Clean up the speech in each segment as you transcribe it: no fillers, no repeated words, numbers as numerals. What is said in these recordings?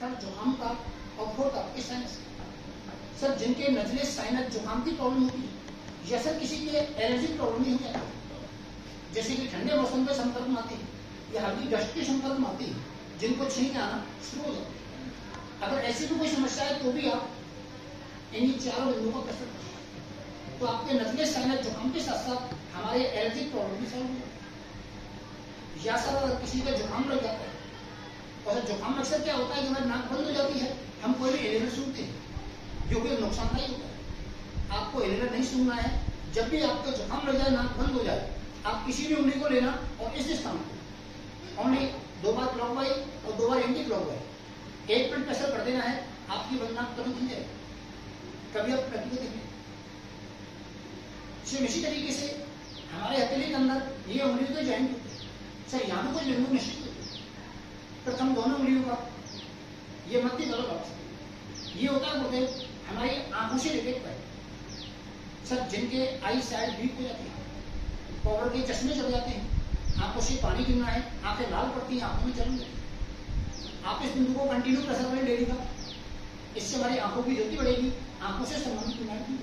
Third जुकाम का और फोर्थ आपके साइनस। सर जिनके नजले साइनस जुकाम की प्रॉब्लम होती है या सर किसी के एलर्जी प्रॉब्लम नहीं हो जाती, जैसे कि ठंडे मौसम में संपर्क में आती है या हल्की डस्ट के संपर्क में आती है, जिनको छींक आना शुरू हो जाती है। अगर ऐसी भी कोई समस्या है तो भी आप इन्हीं चारों बिंदुओं का प्रश्न करें तो आपके नजले साइनस जुकाम के साथ साथ हमारे एलर्जी प्रॉब्लम भी सॉल्व हो जाती है। या सर अगर किसी का जुकाम लग जाता है और जुकाम अक्सर क्या होता है कि हमारी नाक बंद हो जाती है, हम कोई भी इनहेलर सुनते हैं जो कि नुकसानदायक होता है। आपको इनहेलर नहीं सुनना है। जब भी आपका जुकाम लग जाए, नाक बंद हो जाए, आप किसी भी उंगली को लेना और इस स्थान को ओनली 2 बार क्लॉकवाइज और 2 बार एंटी क्लॉकवाइज 1 मिनट प्रेशर कर देना है, आपकी बंद नाक कभी खुल जाएगी। कभी आप प्रैक्टिकल देखें। इसी तरीके से हमारे हथेली के अंदर ये उंगली के जॉइंट होते हैं। सर यहाँ पे कुछ बिंदु निश्चित होते हैं। प्रथम दोनों उंगलियों का ये मध्य तल भाग ये होता है बोलते हमारी आंखों से रिलेटेड है। सर जिनके आई साइड वीक हो जाती है, पाउडर के चश्मे चल जाते हैं, आंखों से पानी गिरना है, आंखें लाल पड़ती हैं, आंखों में जलन लगती है, आप इस बिंदु को कंटिन्यू प्रेशर करें डेली का। इससे हमारी आंखों की ज्योति बढ़ेगी, आंखों से संबंधित बीमारी।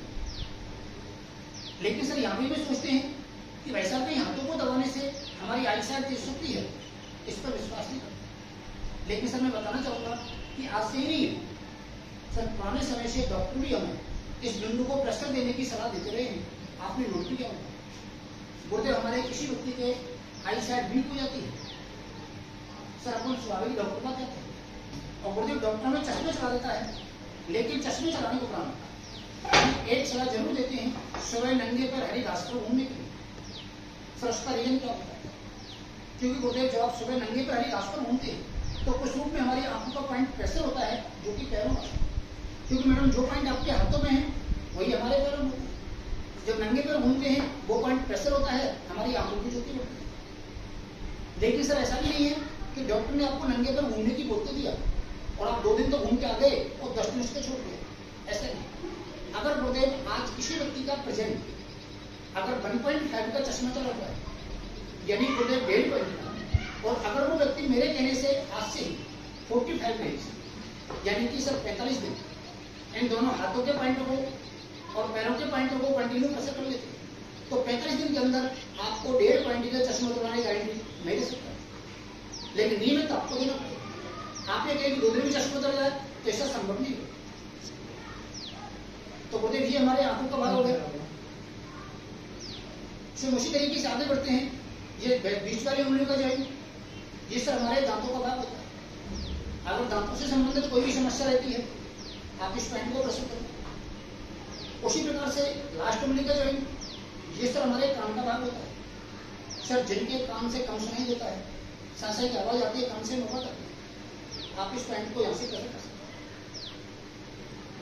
लेकिन सर यहाँ पे भी सोचते हैं कि वैसा कहीं हाथों को दबाने से हमारी आई साइड तेज सकती है, इस पर विश्वास नहीं करते। लेकिन सर मैं बताना चाहूंगा कि आज से ही नहीं है, सर पुराने समय से डॉक्टर भी हमें इस बिंदु को प्रेशर देने की सलाह देते रहे हैं। आपने नोट भी किया होगा, बोलते हमारे किसी व्यक्ति के आई साइड वीक हो जाती है, सर अपन स्वाभाविक डॉक्टर बात कहते हैं और बोलते डॉक्टर में चश्मे चला देता है। लेकिन चश्मे चलाने को प्रारंभ एक सलाह जरूर देते हैं, सुबह नंगे पर हरी घास पर घूमने के लिए। सर उसका रीजन क्या होता है? क्योंकि बोलते जब आप सुबह नंगे पर हरी घास पर घूमते हैं तो कुछ रूप में हमारी आंखों का पॉइंट प्रेशर होता है जो कि पैरों में, क्योंकि मैडम जो पॉइंट आपके हाथों में है वही हमारे पैरों में। जब नंगे पर घूमते हैं वो पॉइंट प्रेशर होता है, हमारी आंखों की ज्योति बढ़ती है। लेकिन सर ऐसा भी नहीं है कि डॉक्टर ने आपको नंगे पर घूमने की बोल तो दिया और आप 2 दिन तो घूम के आ गए और 10 दिन उसके छोड़ गए, ऐसा नहीं। अगर बोलते आज किसी व्यक्ति का प्रेजेंट अगर 1.5 का चश्मा चला हुआ है, यानी बोलते 1.5 पॉइंट का, और अगर वो व्यक्ति मेरे कहने से आज से 45 डेज यानी कि सर 45 दिन इन दोनों हाथों के पॉइंटों को और पैरों के पॉइंटों को कंटिन्यू प्रेशर कर लेते हैं तो 45 दिन के अंदर आपको 1.5 पॉइंट का चश्मा लगाने की गारंटी नहीं दे सकता। लेकिन नियमित आपको देना पड़ेगा। आपने कहीं 2 दिन में चश्मा उतर जाए तो ऐसा संभव नहीं है। तो बोलते ये हमारे आंखों का भाग हो गया। उसी तरीके से आगे बढ़ते हैं। ये बीच वाली उंगलियों का जॉइंट, ये सर हमारे दांतों का भाग होता है। अगर दांतों से संबंधित कोई भी समस्या रहती है आप इस पॉइंट को प्रस्तुत करें। उसी प्रकार से लास्ट उंगली का जॉइंट, ये सर हमारे कान का भाग होता है। सर जिनके कान से कम सुनाई देता है, सांसें की आवाज आती है, कान से नोबत आती है, आप इस पॉइंट को यहाँ से कैसे कर सकते हैं।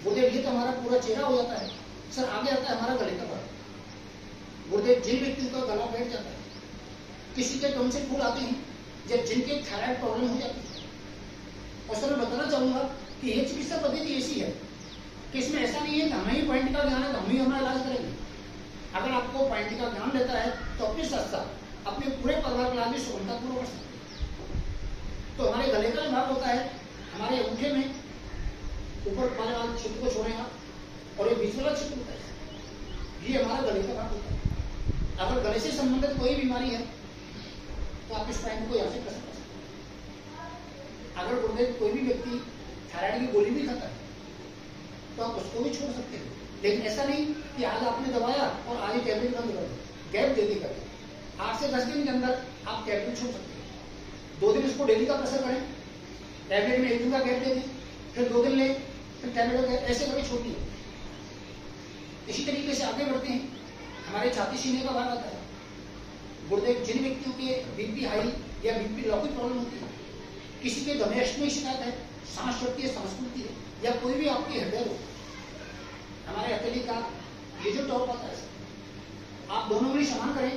गुर्दे तो हमारा पूरा चेहरा हो जाता है। सर आगे आता है हमारा गले का भाग। गुर्दे जिन व्यक्तियों का गला बैठ जाता है, किसी के कम से फूल आते हैं, जब जिनके थायराइड प्रॉब्लम हो जाती है। और सर मैं बताना चाहूंगा कि ये चिकित्सा पद्धति ऐसी है कि इसमें ऐसा नहीं है कि हमें ही पॉइंट का ज्ञान है तो हम ही हमारा इलाज करेंगे। अगर आपको पॉइंट का ज्ञान रहता है तो अपने साथ साथ अपने पूरे परिवार का इलाज भी सुगमतापूर्वक कर सकते हैं। तो हमारे गले का भाग होता है, हमारे अंगूठे में ऊपर वाले वाले क्षेत्र को छोड़े आप, और ये बीच वाला क्षेत्र होता है, ये हमारा गले का भाग होता है। अगर गले से संबंधित कोई बीमारी है तो आप इस पॉइंट को यहाँ से कर सकते हैं। अगर गुर्दे कोई भी व्यक्ति थायराइड की गोली भी खाता है तो आप उसको भी छोड़ सकते हैं। लेकिन ऐसा नहीं कि आज आपने दबाया और आज ही टैबलेट बंद कर दो, गैप दे देकर 8 से 10 दिन के अंदर आप टैबलेट छोड़ सकते हैं। 2 दिन इसको डेली का प्रेशर करें, टैबलेट में 1 दिन का गैप दे दें, फिर 2 दिन लें, फिर टैबलेट का ऐसे करके छोड़िए। इसी तरीके से आगे बढ़ते हैं। हमारे छाती सीने का भाग आता है। गुर्दे जिन व्यक्तियों के बीपी हाई या बीपी लो की प्रॉब्लम होती है, किसी के दमेश में शिकायत है, सांस चढ़ती है, सांस फूलती है, या कोई भी आपकी हृदय रोग, हमारे हथेली का ये जो टॉप आता है, आप दोनों उंगली समान करें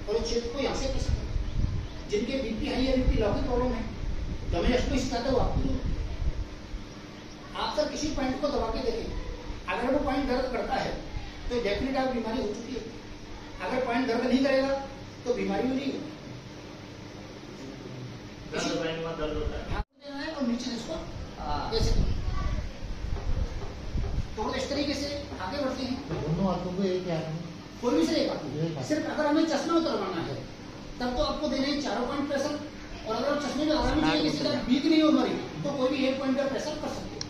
और इस क्षेत्र को यहाँ से प्रेस करें। जिनके बीपी हाई या बीपी लो की प्रॉब्लम है, दमेश में शिकायत है, वो आपकी आप सर किसी पॉइंट को दबा के देखें, अगर वो पॉइंट दर्द करता है तो डेफिनेट आप बीमारी हो चुकी है। अगर पॉइंट दर्द नहीं करेगा तो बीमारी भी नहीं होगी। दर्द होता है और नीचे इसको तो एक है, कोई भी सर एक आदमी। सिर्फ अगर हमें चश्मा उतरवाना है तब तो आपको देने हैं 4 पॉइंट प्रेशर, और अगर आप चश्मे में आराम चाहिए, किसी का वीक नहीं हो मरी, तो कोई भी 1 पॉइंट का प्रेशर कर सकते हैं।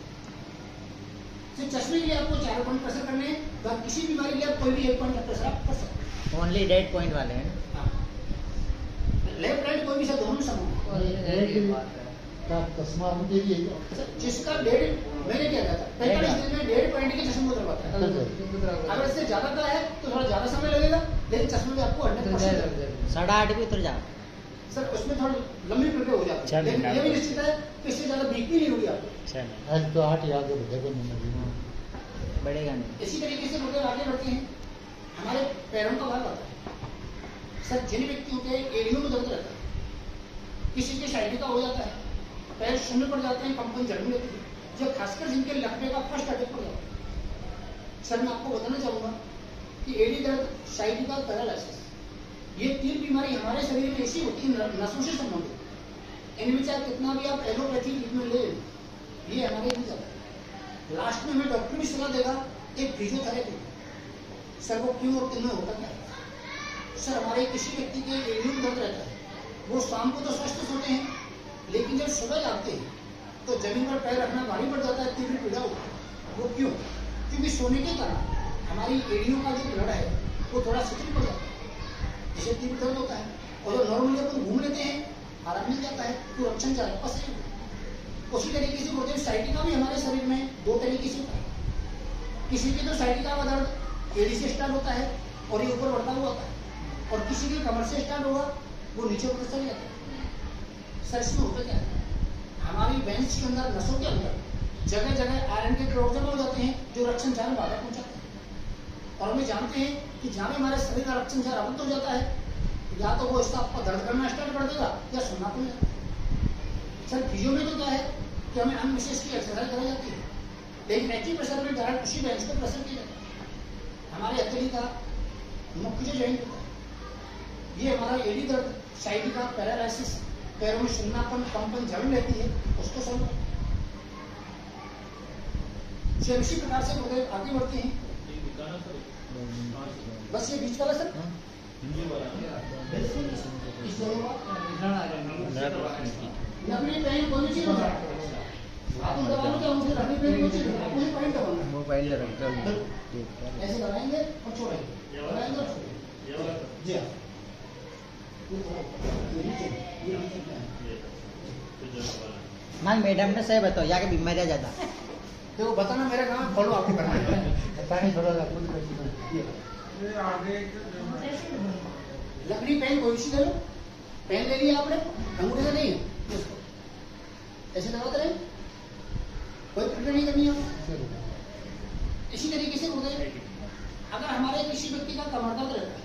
सिर्फ चश्मे के लिए आपको 4 पॉइंट प्रेशर करने हैं, बाकी किसी बीमारी के लिए आप कोई भी 1 पॉइंट का प्रेशर आप कर सकते हैं। ओनली डेड पॉइंट वाले हैं ना? लेफ्ट राइट कोई भी सर दोनों समान। चश्मा मुझे भी जिसका 1.5, मैंने क्या कहता है 45 दिन में 1.5 पॉइंट के चश्मे उतरवाता है। अगर इससे ज्यादा का है तो थोड़ा ज्यादा समय लगेगा, लेकिन चश्मे में आपको 100% 8.5 भी उतर जाओ सर। उसमें थोड़ी लंबी प्रक्रिया हो जाती है, लेकिन ये भी निश्चित है कि इससे ज्यादा वीक भी नहीं होगी आपको। आज तो 8 याद बढ़ेगा नहीं। इसी तरीके से लोग आगे बढ़ते हैं। हमारे पैरों का भाग आता है सर। जिन व्यक्तियों के एड़ियों में दर्द रहता है, किसी के साइटिका हो जाता है, पैर शून्य पड़ जाते हैं, कंपन जड़ने लगती है, जो खासकर जिनके लकवे का फर्स्ट अटैक पड़ जाता है। सर मैं आपको बताना चाहूंगा कि एडी दर्द, साइटिका, पैरालिसिस, ये 3 बीमारी हमारे शरीर में ऐसी होती है नसों से संबंधित। इनमें चाहे कितना भी आप एलोपैथी ट्रीटमेंट ले, ये हमारे नहीं जाता। लास्ट में हमें डॉक्टर भी सलाह देगा एक फिजियोथेरेपी। सर वो क्यों और किन में होता क्या है? सर हमारे किसी व्यक्ति के एड़ियों में दर्द रहता है, वो शाम को तो स्वस्थ सोते हैं, लेकिन जब सुबह जागते हैं तो जमीन पर पैर रखना भारी पड़ जाता है, तीव्र पीड़ा होती है। वो क्यों? क्योंकि सोने के कारण हमारी एड़ियों का जो ब्लड है वो थोड़ा शिथिल पड़ जाता है, जिससे तीव्र दर्द होता है। और जो नॉर्मली अपन घूम लेते हैं, आराम मिल जाता है, तो रक्षण चालक का सही होता है। उसी तरीके से बोलते हैं साइटिका भी हमारे शरीर में 2 तरीके से होता है। किसी के तो साइटिका का दर्द एड़ी से स्टार्ट होता है और ये ऊपर बढ़ता हुआ होता है, और किसी के कमर से स्टार्ट होगा वो नीचे ऊपर चल जाता है। सर इसमें होता क्या है? हमारी वेंस के अंदर, नसों के अंदर जगह जगह आयरन के क्लोराइड जमा हो जाते हैं, जो रक्षण चाल में बाधा पहुंचाते हैं। और हम जानते हैं कि जहां भी हमारे शरीर का रक्षण चाल अवरुद्ध हो जाता है, या तो वो इसका आपको दर्द करना स्टार्ट कर देगा या सुनना पड़ जाएगा। सर फिजियो में तो क्या है कि हमें अन्य विशेष की एक्सरसाइज कराई जाती है, लेकिन एक्टिव प्रेशर में डायरेक्ट उसी बेंच को प्रेशर किया जाता है। हमारे हथेली का मुख्य जो जॉइंट होता है, ये हमारा एडी दर्द, साइटिका, पैरालिसिस, पैरों में सुन्नापन, कंपन, जलन रहती है, उसको सॉल्व करते हैं। इसी प्रकार से लोग आगे बढ़ते हैं। बस ये बीच वाला सर नकली पेन कौन सी होता है? आप दबाओ क्या मुझे नकली पेन कौन सी मुझे पॉइंट दबाना, मोबाइल रख दो, ऐसे दबाएंगे और छोड़ेंगे, दबाएंगे और छोड़ेंगे। जी हाँ, मान मैडम ने सही बताओ, यहाँ के बीमारियाँ ज्यादा। देखो बताना मेरा काम, फॉलो आपको करना है। लकड़ी पेन कोई सी ले लो, पेन ले लिया आपने, अंगूठे से नहीं है, ऐसे दबाते रहे, कोई प्रक्रिया नहीं करनी है। इसी तरीके से अगर हमारे किसी व्यक्ति का कमर दर्द रहता है,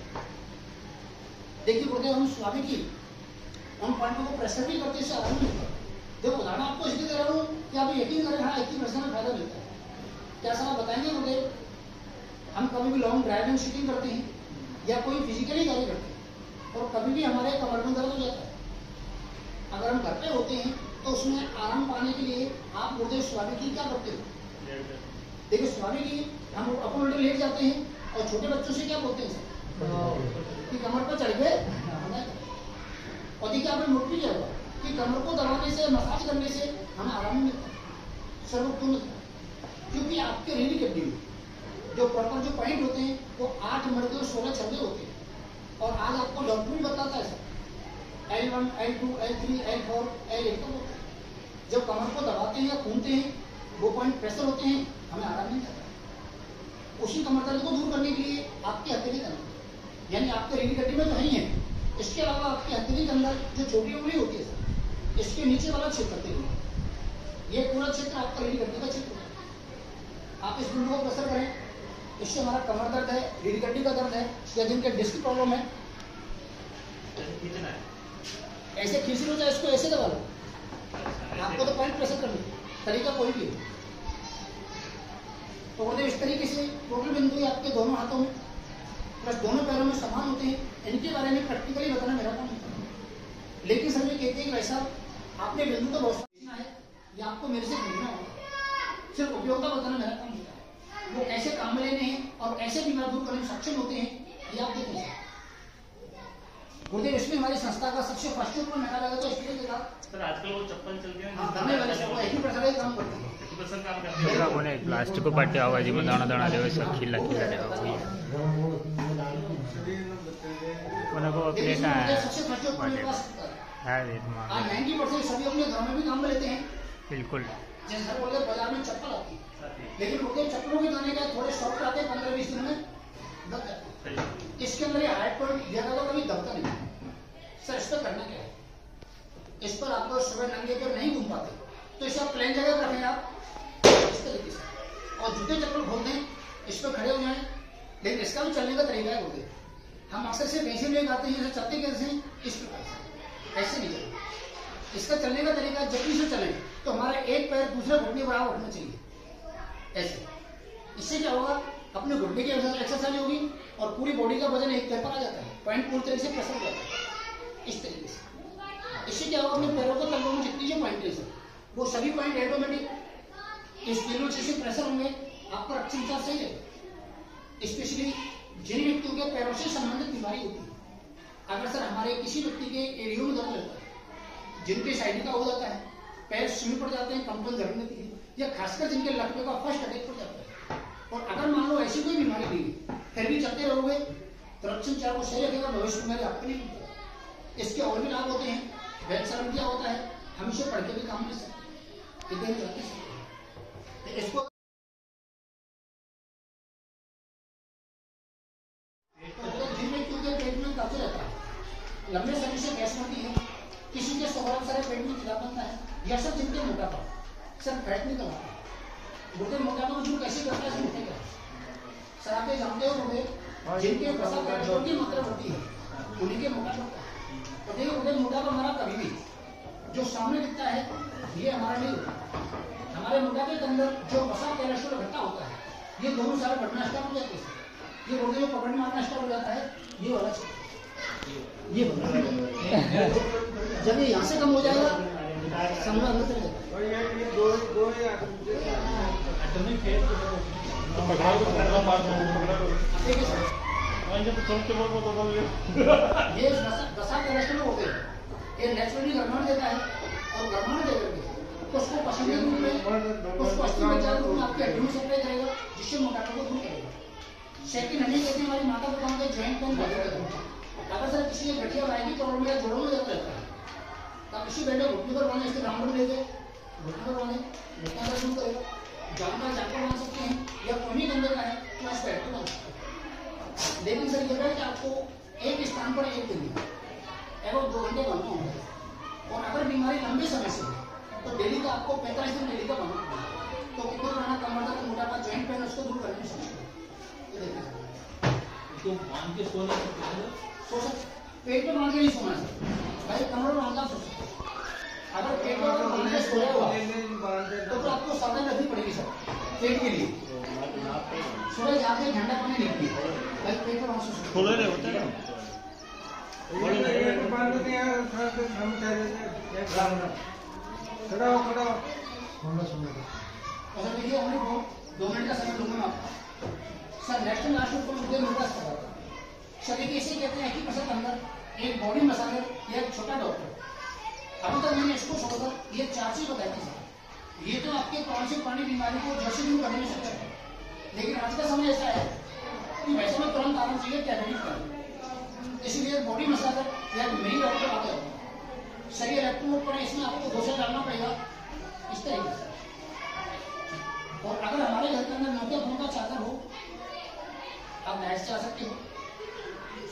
देखिए बोलते हम स्वाभाविक ही उन पॉइंटों को प्रेशर भी करते हैं, आराम मिलता है। देखो उदाहरण आपको इसलिए दे रहा हूँ कि आप यकीन करें, हाँ 81% में फायदा मिलता है। क्या सर आप बताएंगे मुझे, हम कभी भी लॉन्ग ड्राइविंग शूटिंग करते हैं या कोई फिजिकली कार्य करते हैं और कभी भी हमारे कमर में दर्द हो जाता है, अगर हम घर पे होते हैं तो उसमें आराम पाने के लिए आप बोलते स्वाभाविक ही क्या करते हो? देखिए स्वाभाविक ही हम अपन उल्टे लेट जाते हैं, और छोटे बच्चों से क्या बोलते हैं सर कि कमर पर चढ़ गए। और देखिए आपने नोट भी किया होगा कि कमर को दबाने से, मसाज करने से हमें आराम मिलता है। सर वो क्यों मिलता है? क्योंकि आपके रीढ़ की हड्डी में जो प्रॉपर जो पॉइंट होते हैं वो 8 मर्दे और 16 छल्ले होते हैं। और आज आपको डॉक्टर भी बताता है sir L1, L2, L3, L4, L8 तक होता है। जब कमर को दबाते हैं या घूमते हैं, वो पॉइंट प्रेशर होते हैं, हमें आराम नहीं आता। उसी कमर दर्द को दूर करने के लिए आपकी हथेली करना, यानी आपके रीढ़ की हड्डी में तो नहीं है, इसके अलावा आपकी हथेली के अंदर जो छोटी उंगली होती है सर, इसके नीचे वाला क्षेत्र हथेली, ये पूरा क्षेत्र आपका रीढ़ की हड्डी का क्षेत्र है। आप इस बिंदु को प्रेशर करें, इससे हमारा कमर दर्द है, रीढ़ की हड्डी का दर्द है, या जिनके डिस्क प्रॉब्लम है, ऐसे खींच लो, चाहे इसको ऐसे दबा लो, आपको तो पॉइंट प्रेशर करनी तरीका कोई भी है। तो बोलते इस तरीके से टोटल बिंदु आपके दोनों हाथों में प्लस दोनों पैरों में समान होते हैं, इनके बारे में प्रैक्टिकली बताना मेरा काम होता है। लेकिन सर ये कहते हैं कि ऐसा आपने बिंदु तो बहुत समझना है, या आपको मेरे से खरीदना होगा, सिर्फ उपयोगिता बताना मेरा काम होता है। वो कैसे काम में लेने हैं और कैसे बीमार दूर करने में सक्षम होते हैं, ये आप देखें। गुरुदेव इसमें हमारी संस्था का सबसे फर्स्ट ऊपर मेरा लगा तो इसलिए देखा सर आजकल वो चप्पल चलती है दाने वाले सब 80% काम करते हैं। લોકોને પ્લાસ્ટિક પાટી આવાજીમાં દાણા દાણા દેવે છે ખીલા ખીલા દેવા કોને કો लेकिन પ્લેટા गुरुदेव सबसे फर्स्ट ऊपर मेरे पास है रेटમાં आज 90% सभी अपने घर में भी काम में लेते हैं। બિલકુલ जैसे सर बोलते बाजार में चप्पल आती है, लेकिन गुरुदेव चप्पलों के दाने का थोड़े सॉफ्ट आते हैं, 15-20 दिन में दब जाते हैं। इसके अंदर ये हार्ड पॉइंट दिया था तो कभी दबता नहीं। सर इस पर करना क्या है, इस पर आपको सुबह नंगे पर नहीं घूम पाते तो इसे आप प्लेन जगह पर रखें आप इस तरीके से, और जूते चप्पल खोल दें, इस पर खड़े हो जाएं। लेकिन इसका भी चलने का तरीका है गुरुदेव, हम अक्सर से ऐसे नहीं आते हैं जैसे चलते कैसे हैं, इस प्रकार से ऐसे नहीं चलते। इसका चलने का तरीका जब भी से चले तो हमारा एक पैर दूसरे घुटने बराबर उठना चाहिए ऐसे। इससे क्या होगा, अपने घुटने की एक्सरसाइज होगी और पूरी बॉडी का वजन एक पैर पर आ जाता है, पॉइंट पूरी तरह से प्रेशर हो जाता है इस तरीके से। इससे क्या होगा, अपने पैरों के तलवों में जितनी जो पॉइंट है वो सभी पॉइंट ऑटोमेटिक इस तीनों से प्रेशर होंगे, आपका रक्त संचार सही रहेगा। स्पेशली जिन व्यक्तियों के पैरों से संबंधित बीमारी होती है, अगर सर हमारे किसी व्यक्ति के एरियो में दर्द रहता है, जिनके साइड का हो जाता है, पैर स्विंग पड़ जाते हैं, कंपन जरूर देती है, या खासकर जिनके लकवे का फर्स्ट अटैक पड़ जाता है, और अगर मान लो ऐसी कोई बीमारी नहीं है फिर भी चलते रहोगे तो रक्त संचार को सही रखेगा, भविष्य में आपको नहीं मिलता। इसके और भी लाभ होते हैं। वैक्सीन क्या होता है, हम इसे पढ़ के भी काम ले सकते हैं, इसको जिन व्यक्तियों के पेट में कब्ज रहता है, लंबे समय से गैस बनती है, किसी के 100 ग्राम सारे पेट में खिलाफ बनता है, या सब जिनके मोटापा सर फैट नहीं करवाता है, गुर्दे मोटापा को जो कैसे करता है समझते क्या सर, आप जानते हो गुर्दे जिनके वसा कोलेस्ट्रॉल की मात्रा बढ़ती है उन्हीं के मोटापा होता है। तो देखिए गुर्दे मोटापा हमारा कभी भी जो सामने दिखता है ये हमारा नहीं होता, हमारे मोटापे के अंदर जो वसा कोलेस्ट्रॉल घटता होता है ये दोनों सारे बढ़ना स्टार्ट हो जाते हैं। ये गुर्दे में पकड़ मारना स्टार्ट हो जाता है, ये वाला ये जब ये यहाँ से कम हो जाएगा समझ अंदर चले जाएगा। ये दशा कोलेस्ट्रॉल होते हैं, ये नेचुरली गड़बड़ देता है और गड़बड़ दे करके उसको पसंदीदा रूप में उसको अस्थि विचार रूप में आपके हड्डियों में सप्लाई करेगा, जिससे मोटापा को दूर करेगा। सेकंड हड्डी कहते हैं हमारी माता पिता के जॉइंट पेन बहुत होता है। अगर सर किसी की गठिया आएगी प्रॉब्लम या जोड़ों में जाता रहता है तो आप इसी बैठे घुटने पर बांधे, इसके राउंड में लेके घुटने पर बांधे, घुटना दर्द दूर करेगा। जानवर जाकर बांध सकते हैं या कोई गंदे का है तो इस बैठ को बांध सकते हैं। लेकिन सर ये है कि आपको एक स्थान पर एक दिन एवं 2 घंटे बांधना होगा, और अगर बीमारी लंबे समय से है तो डेली का आपको 45 दिन डेली का बांधना होगा। तो कितना पुराना कमर दर्द, मोटापा, जॉइंट पेन उसको दूर करने में सक्षम है। तो बांध के सोने सो सकते, पेट में बांध के नहीं सोना सर भाई, कमर में बांधा सो सकते। अगर पेट में बांध के सोया हुआ तो आपको सावधान रखनी पड़ेगी सर पेट के लिए। सुबह जाके ठंडा पानी नहीं पिए भाई, पेट में बांध सो सकते। खोले रहे होते हैं अच्छा देखिए, हमने 2 मिनट का समय दूंगा मैं आपको। सर नेक्स्ट लास्ट ऊपर मुझे मेरे पास पता था सर, देखिए इसे कहते हैं कि कसरत अंदर एक बॉडी मसाजर या एक छोटा डॉक्टर। अभी तक मैंने इसको छोड़कर ये 4 चीज बताई थी सर, ये तो आपके कौन सी पुरानी बीमारी को जैसे दूर करने में सक्षम है। लेकिन आज का समय ऐसा है कि वैसे में तुरंत आना चाहिए टैबलेट कर, इसीलिए बॉडी मसाजर या मेरी डॉक्टर आते हैं, सही इलेक्ट्रोड पर इसमें आपको 2 से डालना पड़ेगा इस तरीके से। और अगर हमारे घर के अंदर मोटे फोन का चादर हो आप बाहर से आ सकते हो।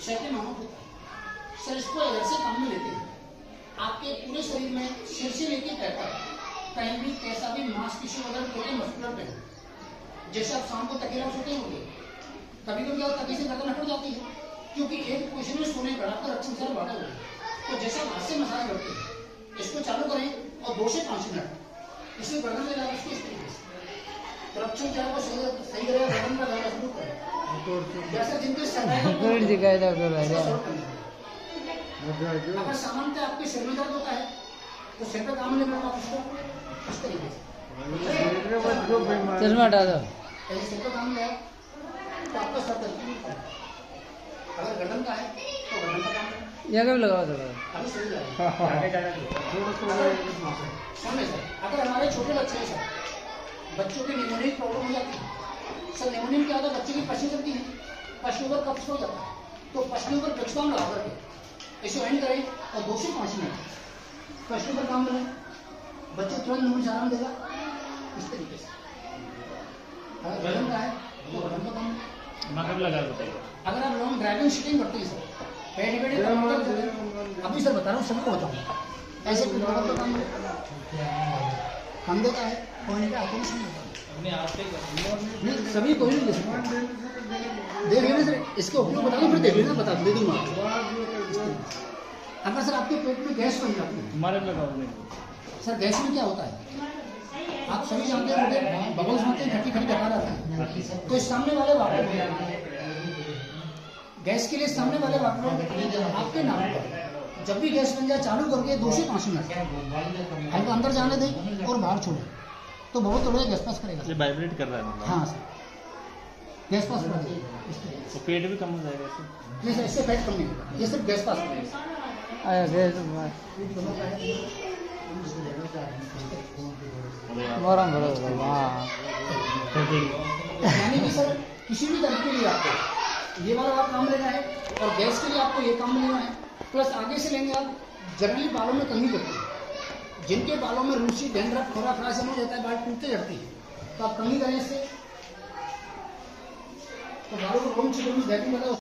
सेकंड हम सर इसको इधर से काम में लेते हैं, आपके पूरे शरीर में सिर से लेकर पैर तक कहीं भी कैसा भी मांसपेशी वगैरह कोई मस्कुलर पेन, जैसे आप शाम को तकिया सोते होंगे, कभी कभी क्या तकिए से गर्दन हट जाती है क्योंकि एक पोजिशन में सोने पर आपका रक्त संचार बढ़ा हुआ है। तो जैसे आप हाथ से मसाज करते हैं, इसको चालू करें और 2 से 5 मिनट इसे गर्दन में लगा इसको इस तरीके से रक्त संचार को सही करेगा, गर्दन का दर्द शुरू करें। जैसे जिनके अगर सामान्यतः आपके सिर में दर्द होता है तो सिर पे काम नहीं करता, उसको इस तरीके से चश्मा हटा दो। ऐसे सिर का काम लिया तो आपका सर दर्द नहीं होता है। अगर गर्दन का है तो गर्दन का काम है। ये कब लगाओ जरा अभी सही जा हाँ, हाँ, हाँ। सुनिए सर, अगर हमारे छोटे बच्चे हैं सर, बच्चों की निमोनिया की प्रॉब्लम हो जाती है सर। निमोनिया में क्या होता है, बच्चे की पछली चलती है, पछली ऊपर कब्ज हो जाता है, तो पछली ऊपर ब्रजकाम लगा करके इसे एंड करें और 2 से 5 मिनट पछली ऊपर काम करें, बच्चे तुरंत निमोनिया से आराम देगा। इस तरीके से अगर गर्दन का है तो गर्दन का काम है। मतलब लगा बताइए। अगर आप लॉन्ग ड्राइविंग सीटिंग करते हैं सर, बैठे बैठे काम करते हैं, अभी सर बता रहा हूँ सबको बताऊँ ऐसे कुछ का काम कंधे का है, कोने का आपको नहीं होता अपने आप से नहीं, सभी कोई नहीं ले सकता। देख लेना सर, इसके उपयोग बता दूँ फिर देख लेना, बता दे दूँगा आपको। अगर सर आपके पेट में गैस बन जाती है, हमारे लगाओ नहीं। सर गैस में क्या होता है आप सभी जानते हैं, बबल्स होते हैं, खट्टी खट्टी डकार आता है, तो इस सामने वाले वाटर गैस के लिए सामने वाले वाटर आपके नाम पर जब भी गैस बन जाए चालू करके 2 से 5 मिनट हमको अंदर जाने दें और बाहर छोड़े तो बहुत थोड़ा गैस पास करेगा। वाइब्रेट कर रहा है मतलब। हाँ सर, गैस पास कर देगा, तो पेट भी कम हो जाएगा इससे। नहीं सर इससे पेट कम नहीं होगा, ये सिर्फ गैस पास करेगा। आया गए मोरम भरो हाँ यानी कि सर किसी भी दर्द के लिए आपको ये वाला आप काम लेना है और गैस के लिए आपको ये काम लेना है, प्लस आगे से लेंगे आप जनरली बालों में कमी करते हैं, जिनके बालों में रूसी डैंड्रफ थोड़ा फ्रास हो जाता है, बाल टूटते जड़ती है, तो आप कमी करें इससे तो बालों को रोम चिकन में बैटिंग